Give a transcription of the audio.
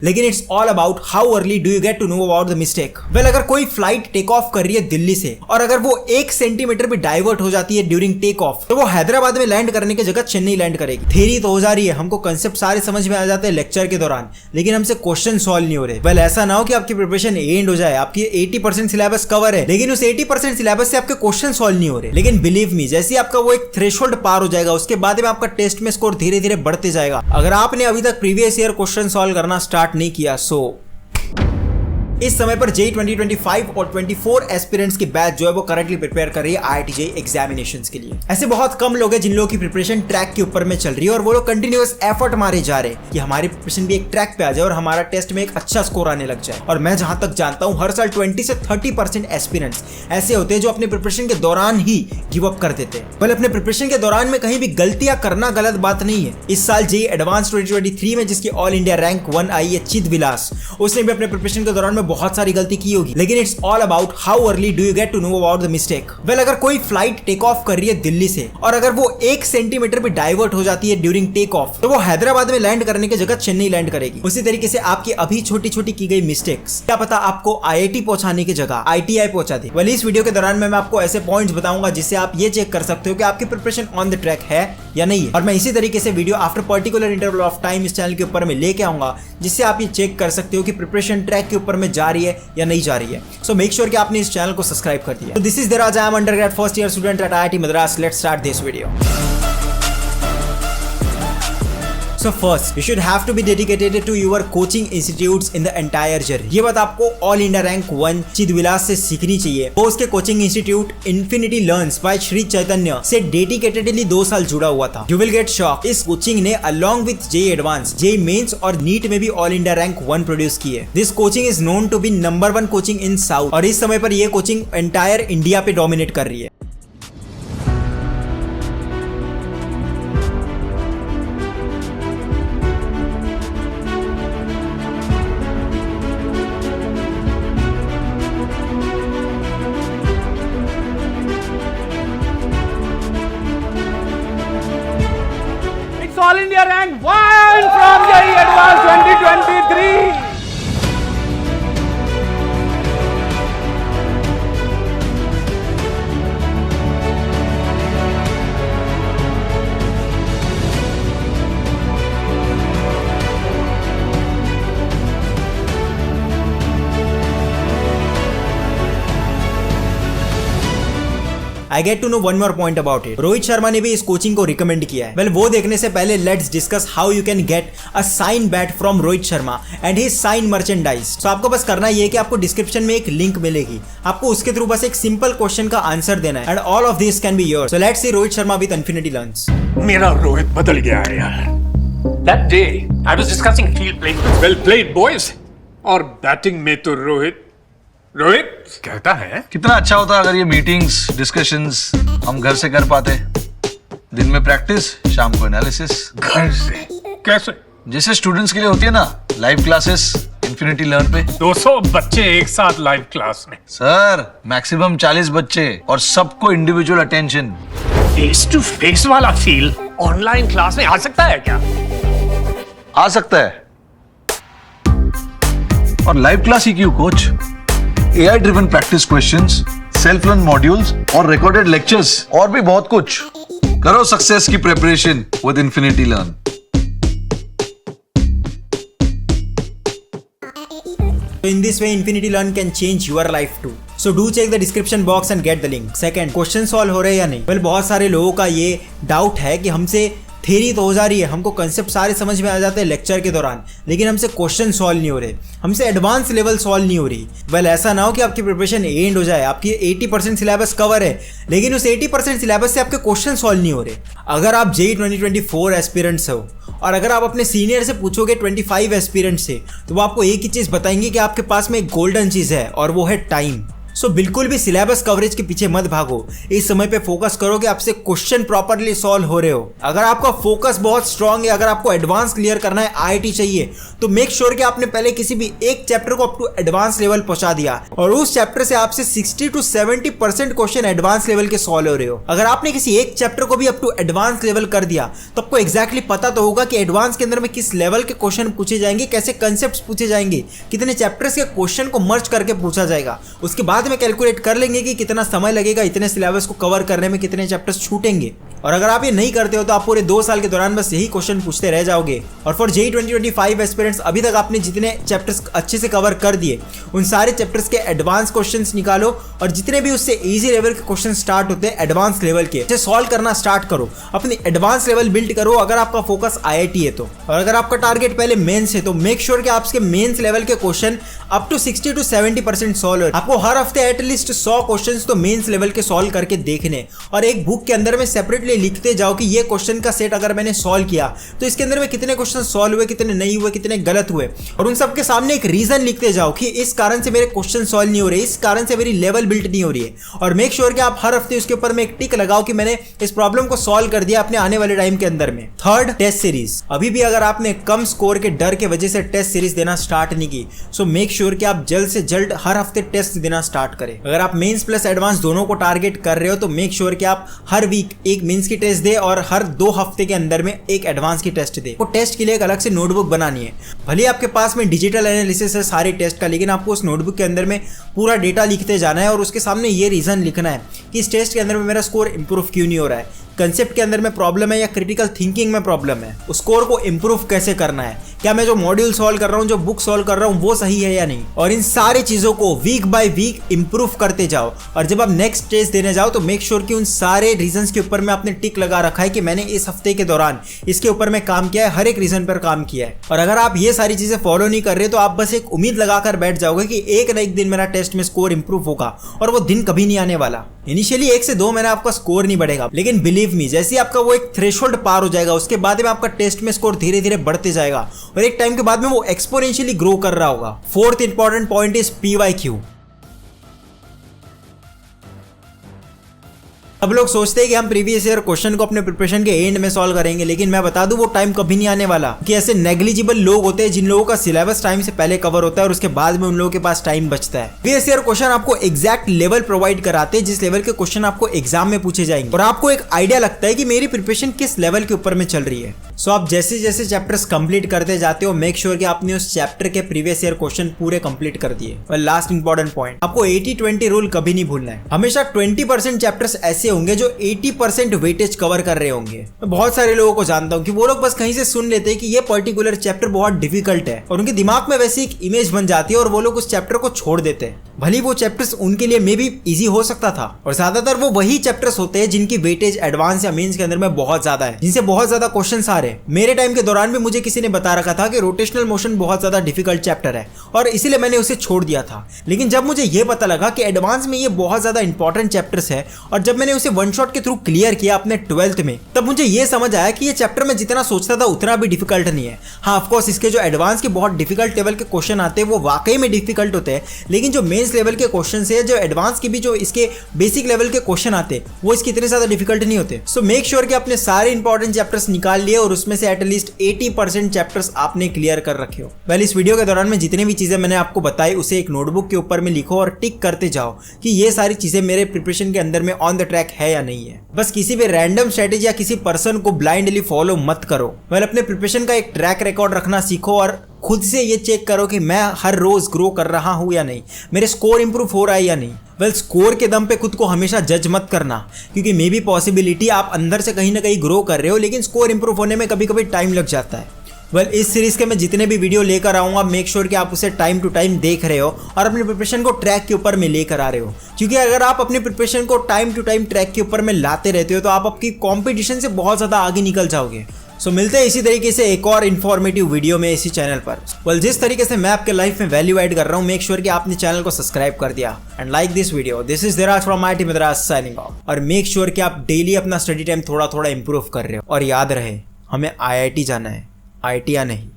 लेकिन it's all about how early do you get to know about the mistake. Well, अगर कोई flight take off कर रही है दिल्ली से और अगर वो 1 सेंटीमीटर भी डाइवर्ट हो जाती है ड्यूरिंग टेक ऑफ, तो वो हैदराबाद में लैंड करने की जगह चेन्नई लैंड करेगी। थ्योरी तो हो जा रही है, हमको कंसेप्ट सारे समझ में आ जाते हैं लेक्चर के दौरान, लेकिन हमसे क्वेश्चन सॉल्व नहीं हो रहे। वेल, ऐसा ना हो कि आपकी प्रिपरेशन एंड हो जाए, आपकी 80% सिलेबस कवर है, लेकिन उस 80% सिलेबस से आपके क्वेश्चन सॉल्व नहीं हो रहे। लेकिन बिलीव मी, जैसे आपका वो एक थ्रेशोल्ड पार हो जाएगा, उसके बाद में आपका टेस्ट में स्कोर धीरे धीरे बढ़ते जाएगा। अगर आपने अभी तक प्रीवियस ईयर क्वेश्चन सॉल्व करना स्टार्ट नहीं किया, सो इस समय पर जेईई 2025 और 24 एस्पिरेंट्स की बैच जो है वो करंटली प्रिपेयर कर रही है IIT जेईई एग्जामिनेशंस के लिए। ऐसे बहुत कम लोग हैं जिन लोगों की प्रिपरेशन ट्रैक के ऊपर में चल रही है और वो लोग कंटिन्यूअस एफर्ट मारे जा रहे हैं कि हमारी प्रिपरेशन भी एक ट्रैक पे आ जाए और हमारा टेस्ट में एक अच्छा स्कोर आने लग जाए। और मैं जहां तक जानता हूं, हर साल 20 से 30% एस्पिरेंट्स ऐसे होते हैं जो अपने प्रिपरेशन के दौरान ही गिव अप कर देते हैं। भले अपने प्रिपरेशन के दौरान में कहीं भी गलतियां करना गलत बात नहीं है। इस साल जेईई एडवांस 2023 में जिसकी ऑल इंडिया रैंक 1 आई है, चिद विलास, उसने भी अपने प्रिपरेशन के दौरान में बहुत सारी गलती की होगी। लेकिन it's all about how early do you get to know about the mistake. Well, अगर कोई फ्लाइट टेक ऑफ कर रही है दिल्ली से और अगर वो 1 सेंटीमीटर भी डाइवर्ट हो जाती है ड्यूरिंग टेक ऑफ, तो वो हैदराबाद में लैंड करने की जगह चेन्नई लैंड करेगी। उसी तरीके से आपकी अभी छोटी छोटी की गई मिस्टेक्स क्या पता आपको IIT पहुंचाने की जगह ITI पहुंचा दे। वेल, इस वीडियो के दौरान मैं आपको ऐसे पॉइंट्स बताऊंगा जिससे आप ये चेक कर सकते हो कि आपकी प्रिपरेशन ऑन द ट्रैक है या नहीं है। और मैं इसी तरीके से video after particular interval of time इस चैनल के ऊपर में लेके आऊंगा जिससे आप ये चेक कर सकते हो कि प्रिपरेशन ट्रैक के ऊपर में जा रही है या नहीं जा रही है। सो मेक श्योर कि आपने इस चैनल को सब्सक्राइब कर दिया। This is Deraj, I am undergrad first year student at IIT Madras. Let's start this video. So first, you should have to be dedicated to your coaching institutes in the entire journey. ये बात आपको all India rank 1 चिद विलास से सीखनी चाहिए। वो उसके coaching institute infinity learns by Shri Chaitanya से डेडिकेटेडली 2 साल जुड़ा हुआ था। You will get shocked, इस कोचिंग ने along with JEE advance, JEE mains और नीट में भी ऑल इंडिया रैंक 1 प्रोड्यूस की है। This coaching is known to be number 1 coaching in south और इस समय पर ये कोचिंग एंटायर इंडिया पे डोमिनेट कर रही है। All India rank 1 from JEE Advanced 2023. I get to know one more point about it. Rohit Sharma ने भी इस कोचिंग को रिकमेंड किया है। वेल, वो देखने से पहले let's discuss how you can get a sign bat from Rohit Sharma and his sign merchandise. तो आपको बस करना ये है कि आपको डिस्क्रिप्शन में एक लिंक मिलेगी, आपको उसके थ्रू बस एक सिंपल क्वेश्चन का आंसर देना है and all of this can be yours. So let's see Rohit Sharma with infinity learns. मेरा रोहित बदल गया है यार। That day, I was discussing field playing. Well played, boys. और बैटिंग में तो रोहित कहता है कितना अच्छा होता अगर ये मीटिंग्स डिस्कशंस हम घर से कर पाते। दिन में प्रैक्टिस, शाम को एनालिसिस। घर से कैसे? जैसे स्टूडेंट्स के लिए होती है ना लाइव क्लासेस इन्फिनिटी लर्न पे। 200 बच्चे एक साथ लाइव क्लास में। सर, मैक्सिमम 40 बच्चे और सबको individual attention. Face to face वाला फील ऑनलाइन क्लास में आ सकता है क्या? आ सकता है। और लाइव क्लास ही क्यों coach, AI driven practice questions, self learn modules और रिकॉर्डेड लेक्चर्स और भी बहुत कुछ। करो सक्सेस की preparation with infinity learn. In this way, Infinity Learn can change your life too. So do check the description box and get the link. Second, question solve हो रहे हैं या नहीं? वेल, बहुत सारे लोगों का ये डाउट है कि हमसे थ्योरी तो हो जा रही है, हमको कंसेप्ट सारे समझ में आ जाते हैं लेक्चर के दौरान, लेकिन हमसे क्वेश्चन सॉल्व नहीं हो रहे, हमसे एडवांस लेवल सॉल्व नहीं हो रही। वेल, ऐसा ना हो कि आपकी प्रिपरेशन एंड हो जाए, आपकी 80% सिलेबस कवर है, लेकिन उस 80% सिलेबस से आपके क्वेश्चन सॉल्व नहीं हो रहे। अगर आप जेईई 2024 एस्पिरेंट्स हो और अगर आप अपने सीनियर से पूछोगे 25 एस्पिरेंट्स से, तो वो आपको एक ही चीज़ बताएंगे कि आपके पास में एक गोल्डन चीज़ है और वो है टाइम। सो बिल्कुल भी सिलेबस कवरेज के पीछे मत भागो, इस समय पे फोकस करो कि आपसे क्वेश्चन प्रॉपरली सॉल्व हो रहे हो। अगर आपका फोकस बहुत स्ट्रांग है, अगर आपको एडवांस क्लियर करना है, आईआईटी चाहिए, तो मेक श्योर कि आपने पहले किसी भी एक चैप्टर को अप टू एडवांस लेवल पहुंचा दिया और उस चैप्टर से आपसे 60 to 70% क्वेश्चन एडवांस लेवल के सॉल्व हो रहे हो। अगर आपने किसी एक चैप्टर को भी अप टू एडवांस लेवल कर दिया तो आपको एग्जैक्टली पता तो होगा कि एडवांस के अंदर में किस लेवल के क्वेश्चन पूछे जाएंगे, कैसे कंसेप्ट पूछे जाएंगे, कितने चैप्टर्स के क्वेश्चन को मर्ज करके पूछा जाएगा। उसके बाद में कैलकुलेट कर लेंगे कि कितना समय लगेगा, इतने सिलेबस को कवर करने में कितने चैप्टर्स छूटेंगे। और अगर आप ये नहीं करते हो तो आप पूरे 2 साल के दौरान बस यही क्वेश्चन पूछते रह जाओगे। और फॉर जेईई 2025 एस्पिरेंट्स, अभी तक आपने जितने चैप्टर्स अच्छे से कवर कर दिए उन सारे चैप्टर्स के एडवांस क्वेश्चंस निकालो और जितने भी उससे इजी लेवल के क्वेश्चन स्टार्ट होते हैं एडवांस लेवल के, उसे सॉल्व करना स्टार्ट करो, अपनी एडवांस लेवल बिल्ड करो। अगर आपका फोकस आईआईटी है तो, और अगर आपका टारगेट पहले मेंस है तो मेक श्योर कि आपके मेंस लेवल के question up to 60 to 70% solve हो। आपको हर हफ्ते एटलीस्ट 100 क्वेश्चंस तो मेंस लेवल के सॉल्व करके देखने, और एक बुक के अंदर में सेपरेटली लिखते जाओ कि ये क्वेश्चन का सेट अगर मैंने सॉल्व किया तो इसके अंदर में कितने क्वेश्चन सॉल्व हुए, कितने नहीं हुए, कितने गलत हुए, और उन सबके सामने एक रीजन लिखते जाओ कि इस कारण से मेरे क्वेश्चन सॉल्व नहीं हो रहे, इस कारण से मेरी लेवल बिल्ड नहीं हो रही है। और मेक श्योर कि आप हर हफ्ते उसके ऊपर में एक टिक लगाओ कि मैंने इस प्रॉब्लम को सॉल्व कर दिया अपने आने वाले टाइम के अंदर में। Third, test series. अभी भी अगर आपने कम स्कोर के डर के वजह से टेस्ट सीरीज देना स्टार्ट नहीं की, सो मेक श्योर कि आप जल्द से जल्द हर हफ्ते टेस्ट देना स्टार्ट करें। अगर आप मेंस प्लस एडवांस दोनों को टारगेट कर रहे हो तो मेक श्योर कि आप हर वीक एक मेंस की टेस्ट दे और हर 2 हफ्ते के अंदर में एक एडवांस की टेस्ट दे। वो टेस्ट के लिए एक अलग से नोटबुक बनानी है। भले आपके पास में डिजिटल एनालिसिस है सारे टेस्ट का, लेकिन आपको उस नोटबुक के अंदर में पूरा डेटा लिखते जाना है और उसके सामने ये रीजन लिखना है कि इस टेस्ट के अंदर में मेरा स्कोर इंप्रूव क्यों नहीं हो रहा है, कंसेप्ट के अंदर में प्रॉब्लम है या क्रिटिकल थिंकिंग में प्रॉब्लम है, उस स्कोर को इंप्रूव कैसे करना है, क्या मैं जो मॉड्यूल सॉल्व कर रहा हूँ, जो बुक सॉल्व कर रहा हूँ वो सही है या नहीं। और इन सारी चीजों को वीक बाय वीक इंप्रूव करते जाओ। और जब आप नेक्स्ट टेस्ट देने जाओ तो मेक श्योर कि उन सारे रीजंस के ऊपर में आपने टिक लगा रखा है कि मैंने इस हफ्ते के दौरान इसके ऊपर में काम किया है, हर एक रीजन पर काम किया है। और अगर आप ये सारी चीजें फॉलो नहीं कर रहे तो आप बस एक उम्मीद लगाकर बैठ जाओगे कि एक ना एक दिन मेरा टेस्ट में स्कोर इंप्रूव होगा, और वो दिन कभी नहीं आने वाला। इनिशियली 1 से 2 महीना आपका स्कोर नहीं बढ़ेगा, लेकिन बिलीव मी, जैसे आपका वो एक थ्रेशोल्ड पार हो जाएगा उसके बाद में आपका टेस्ट में स्कोर धीरे धीरे बढ़ते जाएगा और एक टाइम के बाद में वो एक्सपोनेंशियली ग्रो कर रहा होगा। Fourth important point is PYQ। अब लोग सोचते हैं कि हम प्रीवियस ईयर क्वेश्चन को अपने प्रिपरेशन के एंड में सॉल्व करेंगे, लेकिन मैं बता दूं वो टाइम कभी नहीं आने वाला। कि ऐसे नेग्लिजिबल लोग होते हैं जिन लोगों का सिलेबस टाइम से पहले कवर होता है और उसके बाद में उन लोगों के पास टाइम बचता है। प्रीवियस ईयर क्वेश्चन आपको एग्जैक्ट लेवल प्रोवाइड कराते हैं जिस लेवल के क्वेश्चन आपको एग्जाम में पूछे जाएंगे, और आपको एक आइडिया लगता है कि मेरी प्रिपरेशन किस लेवल के ऊपर में चल रही है। सो आप जैसे जैसे चैप्टर्स कंप्लीट करते जाते हो मेक श्योर कि आपने उस चैप्टर के प्रीवियस ईयर क्वेश्चन पूरे कंप्लीट कर दिए। और लास्ट इंपॉर्टेंट पॉइंट, आपको 80-20 रूल कभी नहीं भूलना है। हमेशा 20% चैप्टर्स ऐसे होंगे जो 80% वेटेज कवर कर रहे होंगे। मैं बहुत सारे लोगों को जानता हूँ कि वो लोग बस कहीं से सुन लेते हैं कि ये पर्टिकुलर चैप्टर बहुत डिफिकल्ट है और उनके दिमाग में वैसी एक इमेज बन जाती है और वो लोग उस चैप्टर को छोड़ देते हैं। भले वो चैप्टर्स उनके लिए मे बी इजी हो सकता था, और ज्यादातर वो वही चैप्टर्स होते हैं जिनकी वेटेज एडवांस या मेंस के अंदर में बहुत ज्यादा है, जिनसे बहुत ज्यादा क्वेश्चंस आ रहे हैं। मेरे टाइम के दौरान भी मुझे किसी ने बता रखा था कि रोटेशनल मोशन बहुत ज्यादा डिफिकल्ट चैप्टर है और इसीलिए मैंने उसे छोड़ दिया था। लेकिन जब मुझे ये पता लगा कि एडवांस में ये बहुत ज्यादा इंपॉर्टेंट चैप्टर्स है और जब मैंने उसे वन शॉट के थ्रू क्लियर किया अपने 12th में, तब मुझे ये समझ आया कि ये चैप्टर में जितना सोचता था उतना भी डिफिकल्ट नहीं है। हाँ, ऑफकोर्स इसके जो एडवांस के बहुत डिफिकल्ट लेवल के क्वेश्चन आते हैं वो वाकई में डिफिकल्ट होते हैं, लेकिन जो मेंस लेवल के क्वेश्चन है, जो एडवांस के भी जो इसके बेसिक लेवल के क्वेश्चन आते हैं वो इसके इतने ज्यादा डिफिकल्ट नहीं होते। सो मेक श्योर कि आपने सारे इंपॉर्टेंट चैप्टर्स निकाल लिए और उसमें से एटलीस्ट 80% चैप्टर्स आपने क्लियर कर रखे हो। पहले इस वीडियो के दौरान में जितनी भी चीजें मैंने आपको बताई उसे एक नोटबुक के ऊपर में लिखो और टिक करते जाओ कि ये सारी चीजें मेरे प्रिपरेशन के अंदर में ऑन द ट्रैक है या नहीं है। बस किसी भी रैंडम स्ट्रेटेजी या किसी पर्सन को ब्लाइंडली फॉलो मत करो। अपने प्रिपरेशन का एक ट्रैक रिकॉर्ड रखना सीखो और खुद से ये चेक करो कि मैं हर रोज ग्रो कर रहा हूं या नहीं, मेरे स्कोर इंप्रूव हो रहा है या नहीं। स्कोर के दम पे खुद को हमेशा जज मत करना, क्योंकि मे बी पॉसिबिलिटी आप अंदर से कहीं ना कहीं ग्रो कर रहे हो, लेकिन स्कोर इंप्रूव होने में कभी कभी टाइम लग जाता है। इस सीरीज के मैं जितने भी वीडियो लेकर आऊंगा मेक श्योर कि आप उसे टाइम टू टाइम देख रहे हो और अपनी प्रिपरेशन को ट्रैक के ऊपर में लेकर आ रहे हो, क्योंकि अगर आप अपनी प्रिपरेशन को टाइम टू टाइम ट्रैक के ऊपर में लाते रहते हो तो आप आपकी कॉम्पिटिशन से बहुत ज़्यादा आगे निकल जाओगे। सो मिलते हैं इसी तरीके से एक और इन्फॉर्मेटिव वीडियो में इसी चैनल पर। जिस तरीके से मैं आपके लाइफ में वैल्यू ऐड कर रहा हूँ मेक श्योर कि आपने चैनल को सब्सक्राइब कर दिया and like this video. This is Dheeraj from IIT Madras signing off. और मेक श्योर कि आप डेली अपना स्टडी टाइम थोड़ा थोड़ा इंप्रूव कर रहे हो। और याद रहे, हमें IIT जाना है, IIT या नहीं।